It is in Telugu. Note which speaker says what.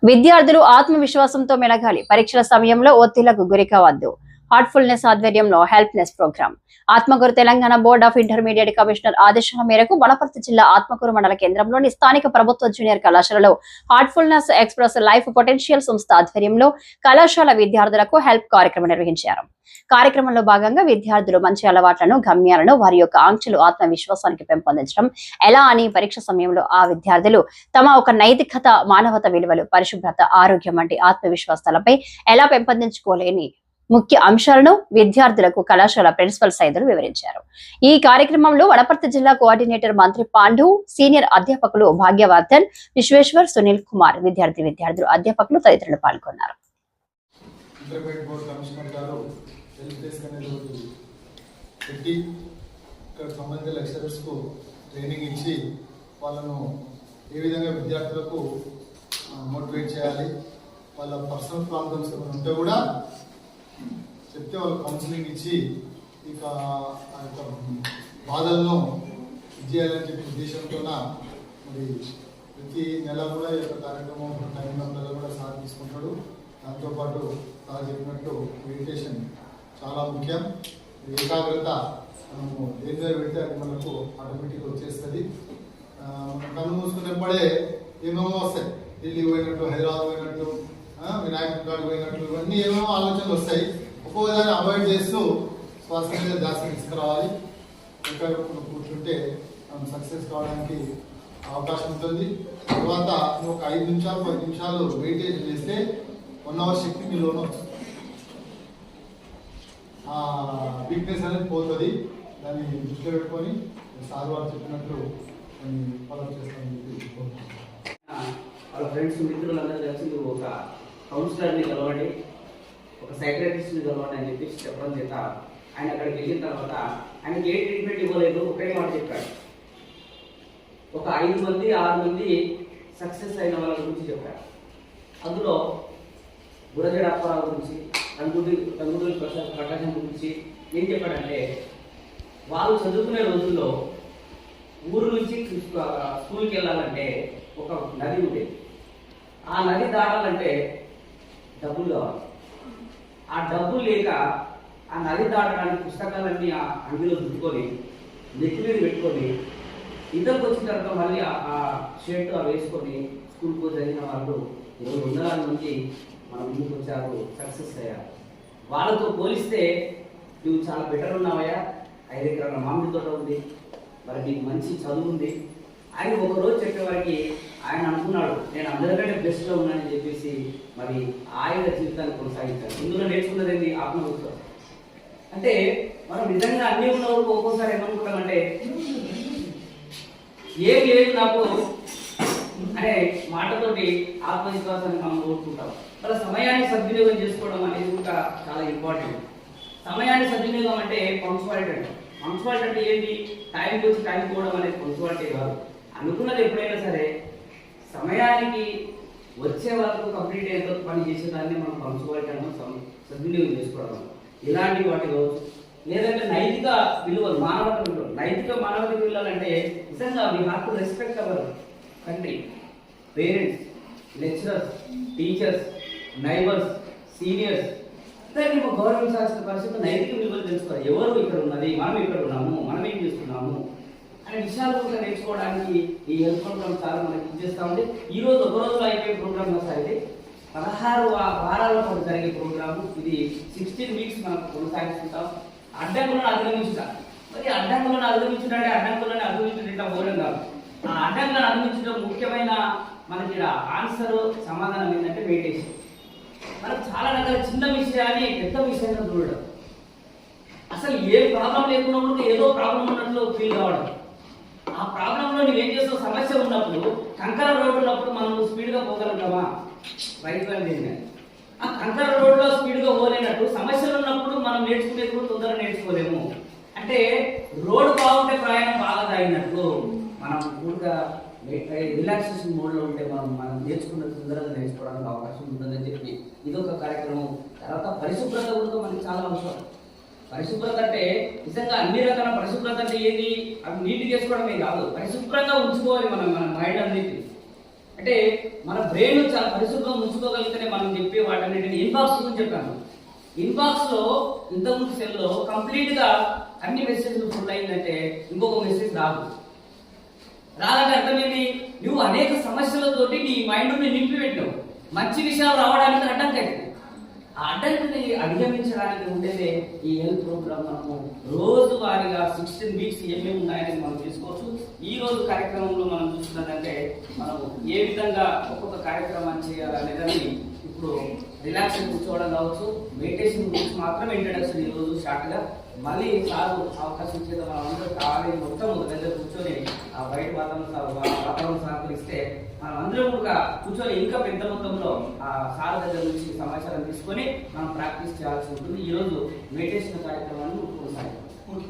Speaker 1: విద్యార్థులు ఆత్మవిశ్వాసంతో మెలగాలి. పరీక్షల సమయంలో ఒత్తిళ్లకు గురికావద్దు. హార్ట్ఫుల్నెస్ ఆధ్వర్యంలో హెల్ప్నెస్ programme. Atmakur Telangana board of intermediate commissioner ఆదేశాల మేరకు వనపర్తి జిల్లా ఆత్మకూరు మండల కేంద్రంలోని స్థానిక ప్రభుత్వ జూనియర్ కళాశాలలో హార్ట్ఫుల్నెస్ ఎక్స్ప్రెస్ లైఫ్ పొటెన్షియల్ సంస్థ ఆధ్వర్యంలో కళాశాల విద్యార్థులకు హెల్ప్ కార్యక్రమం నిర్వహించారు. కార్యక్రమంలో భాగంగా విద్యార్థులు మంచి అలవాట్లను, గమ్యాలను, వారి యొక్క ఆంక్షలు, ఆత్మవిశ్వాసానికి పెంపొందించడం ఎలా అని పరీక్ష సమయంలో ఆ విద్యార్థులు తమ ఒక నైతికత, మానవత విలువలు, పరిశుభ్రత, ఆరోగ్యం వంటి ఆత్మవిశ్వాసాలపై ఎలా పెంపొందించుకోలేని ముఖ్య అంశాలను విద్యార్థులకు కళాశాల ప్రిన్సిపల్ సైదులు వివరించారు. ఈ కార్యక్రమంలో వనపర్తి జిల్లా కోఆర్డినేటర్ మంత్రి పాండు, సీనియర్ అధ్యాపకులు భాగ్యవర్ధన్, విశ్వేశ్వర్, సునీల్ కుమార్, విద్యార్థులు, అధ్యాపకులు తదితరులు పాల్గొన్నారు.
Speaker 2: ఏ విధంగా విద్యార్థులకు మోటివేట్ చేయాలి, వాళ్ళ పర్సనల్ ప్రాబ్లమ్స్ ఉంటే కూడా చెప్తే వాళ్ళు కౌన్సిలింగ్ ఇచ్చి ఇక ఆ యొక్క బాధలను చేయాలని చెప్పి ఉద్దేశంతో మరి ప్రతి నెల కూడా ఈ యొక్క కార్యక్రమం టైం నెల కూడా సార్ తీసుకుంటాడు. దాంతోపాటు సార్ చెప్పినట్టు మెడిటేషన్ చాలా ముఖ్యం. ఏకాగ్రత మనము దేని దగ్గర పెడితే అది మనకు ఆటోమేటిక్గా వచ్చేస్తుంది. కన్ను మూసుకున్నప్పుడే ఏమేమో వస్తాయి, ఢిల్లీ పోయినట్టు, హైదరాబాద్ పోయినట్టు, వినాయకుడి కాడికి పోయినట్లు, ఇవన్నీ ఏమేమో ఆలోచనలు వస్తాయి. ఒక్కొక్క దాన్ని అవాయిడ్ చేస్తూ శ్వాస మీద ధ్యాస తీసుకురావాలి. ఏకాగ్రతను కూర్చుంటే మనం సక్సెస్ కావడానికి అవకాశం ఉంటుంది. తర్వాత నువ్వు ఒక 5 నిమిషాలు 10 నిమిషాలు మెడిటేషన్ చేస్తే 1 అవర్ శక్తి మీలోనే వస్తుంది. ఆ వీక్నెస్ అనేది పోతుంది. దాన్ని దృష్టిలో పెట్టుకొని సార్ వారు చెప్పినట్లు ఫాలో చేస్తాను.
Speaker 3: వాళ్ళ ఫ్రెండ్స్, మిత్రులందరూ కలిసి నువ్వు ఒక కౌన్సిలర్ని కలవండి, ఒక సైకాట్రిస్ట్ని కలవండి అని చెప్పేసి చెప్పడం చేత ఆయన అక్కడికి వెళ్ళిన తర్వాత ఆయనకి ఏ ట్రీట్మెంట్ ఇవ్వలేదు, ఒకే మాట చెప్పాడు. ఒక 5 మంది 6 మంది సక్సెస్ అయిన వాళ్ళ గురించి చెప్పాడు. అందులో గురజడ అప్పారావు గురించి, రంగుడూరి ప్రకాశం గురించి ఏం చెప్పాడంటే, వాళ్ళు చదువుకునే రోజుల్లో ఊరు నుంచి స్కూల్కి వెళ్ళాలంటే ఒక నది ఉండేది. ఆ నది దాటాలంటే డబ్బులు కావాలి. ఆ డబ్బులు లేక ఆ నది దాటడానికి పుస్తకాలన్నీ ఆ అంగిలో దుట్టుకొని నెత్తి మీద పెట్టుకొని ఇద్దరికి వచ్చిన తర్వాత మళ్ళీ ఆ షర్ట్ వేసుకొని స్కూల్కి జరిగిన వాళ్ళు 100 మంది మన ముందుకు వచ్చారు, సక్సెస్ అయ్యారు. వాళ్ళతో పోలిస్తే నువ్వు చాలా బెటర్ ఉన్నావయ్యా, 5 ఎకరాల మామిడి తోట ఉంది, మరి నీకు మంచి చదువు ఉంది అని ఒకరోజు చెప్పేవారికి ఆయన అనుకున్నాడు, నేను అందరికంటే బెస్ట్లో ఉన్నానని చెప్పేసి మరి ఆయన జీవితాన్ని కొనసాగించాడు. ఇందులో నేర్చుకున్నది ఏంటి? ఆత్మవిశ్వాసం. అంటే మనం నిజంగా అన్నీ ఉన్నప్పుడు ఒక్కోసారి ఏమనుకుంటామంటే ఏం లేదు నాకు అనే మాటతోటి ఆత్మవిశ్వాసాన్ని మనం కోరుకుంటాం. అలా సమయాన్ని సద్వినియోగం చేసుకోవడం అనేది కూడా చాలా ఇంపార్టెంట్. సమయాన్ని సద్వినియోగం అంటే పంక్చువాలిటీ అంటే. పంక్చువాలిటీ అంటే ఏంటి? టైంకి వచ్చి టైం పోవడం అనేది పంక్చువాలిటీ కాదు. అనుకున్నది ఎప్పుడైనా సరే సమయానికి వచ్చే వరకు కంప్లీట్ అయ్యేంత పని చేసేదాన్ని మనం పంక్చువాలిటీ అంటే సద్వినియోగం చేసుకోవడం. ఇలాంటి వాటి కావచ్చు, లేదంటే నైతిక విలువలు, మానవత విలువలు. నైతిక మానవత విలువలు అంటే నిజంగా we have to respect our country, parents, lecturers, teachers, neighbours, seniors అందరినీ గౌరవించాల్సిన పరిస్థితి. నైతిక విలువలు తెలుసుకోవాలి. ఎవరు ఇక్కడ ఉన్నది, మనం ఇక్కడ ఉన్నాము, మనం ఏం చేస్తున్నాము అనే విషయాలు కూడా నేర్చుకోవడానికి ఈ హెల్త్ ప్రోగ్రామ్ చాలా మనకి ఇచ్చేస్తా ఉంది. ఈ రోజు ఒక రోజులో అయిపోయే ప్రోగ్రామ్ అయితే 16 వారాల పాటు జరిగే ప్రోగ్రాము. ఇది 16 వీక్స్ మనం కొనసాగిస్తుంటాం. అడ్డంకులను అధిగమించుతాం. మరి అడ్డంకులను అధిగమించుంటే అడ్డంకులను అధిగమించడం మూలం కాదు. ఆ అడ్డంకులను అధిగమించడం ముఖ్యమైన మనకి ఆన్సర్, సమాధానం ఏంటంటే మెడిటేషన్. మనకు చాలా రకాల చిన్న విషయాన్ని పెద్ద విషయంగా చూడడం, అసలు ఏ ప్రాబ్లం లేకున్నప్పుడు ఏదో ప్రాబ్లం ఉన్నట్లు ఫీల్ కావడం. ఆ ప్రాబ్లంలో నువ్వేం చేస్తావు? సమస్య ఉన్నప్పుడు, కంకర రోడ్డు ఉన్నప్పుడు మనం స్పీడ్గా పోగలుగుతామా? Right line. ఆ కంకర రోడ్లో స్పీడ్గా పోలేనట్టు సమస్యలు ఉన్నప్పుడు మనం నేర్చుకునేది కూడా తొందరగా నేర్చుకోలేము. అంటే రోడ్డు బాగుంటే ప్రయాణం బాగా తాగినట్లు మనం పూర్తిగా రిలాక్సేషన్ మోడ్లో ఉంటే మనం నేర్చుకున్నది తొందరగా నేర్చుకోవడానికి అవకాశం ఉంటుందని చెప్పి ఇదొక కార్యక్రమం. తర్వాత పరిశుభ్రత కూడా మనకి చాలా అవసరం. పరిశుభ్రత అంటే నిజంగా అన్ని రకాల పరిశుభ్రత అంటే ఏది? అవి నీటి చేసుకోవడమే కాదు, పరిశుభ్రంగా ఉంచుకోవాలి మన మైండ్ అన్నిటి. అంటే మన బ్రెయిన్ చాలా పరిశుభ్రంగా ఉంచుకోగలిగితేనే మనం చెప్పే వాటన్నిటిని ఇన్బాక్స్ గురించి చెప్పాను. ఇన్బాక్స్ లో ఇంతకుముందు సెల్ లో కంప్లీట్ గా అన్ని మెసేజ్లు ఫుల్ అయిందంటే ఇంకొక మెసేజ్ రాదంటే అర్థమైంది, నువ్వు అనేక సమస్యలతోటి నీ మైండ్ నింపి పెట్టావు. మంచి విషయాలు రావడానికి అడ్డంకి అవుతుంది. ఆ అడ్డంకిని అధిగమించడానికి ఉండేదే ఈ హెల్త్ ప్రోగ్రామ్. మనము రోజువారీగా 16 వీక్స్ ఏమేమి ఉన్నాయని మనం తీసుకోవచ్చు. ఈ రోజు కార్యక్రమంలో మనం చూస్తున్నదంటే మనం ఏ విధంగా ఒక్కొక్క కార్యక్రమాన్ని చేయాలనేదాన్ని ఇప్పుడు రిలాక్స్ కూర్చోవడం కావచ్చు, మెడిటేషన్ గురించి మాత్రమే ఇంట్రడక్షన్ ఈ రోజు షార్ట్ గా. మళ్ళీ సారు అవకాశం ఇచ్చేది మనం అందరూ కాలేజీ మొత్తం దగ్గర కూర్చొని ఆ బయట వాతావరణ సహకరిస్తే మనం అందరం కూడా కూర్చొని ఇంకా పెద్ద మొత్తంలో ఆ సార్ దగ్గర నుంచి సమాచారం తీసుకొని మనం ప్రాక్టీస్ చేయాల్సి ఉంటుంది. ఈ రోజు మెడిటేషన్ కార్యక్రమాన్ని కొనసాగిస్తాం.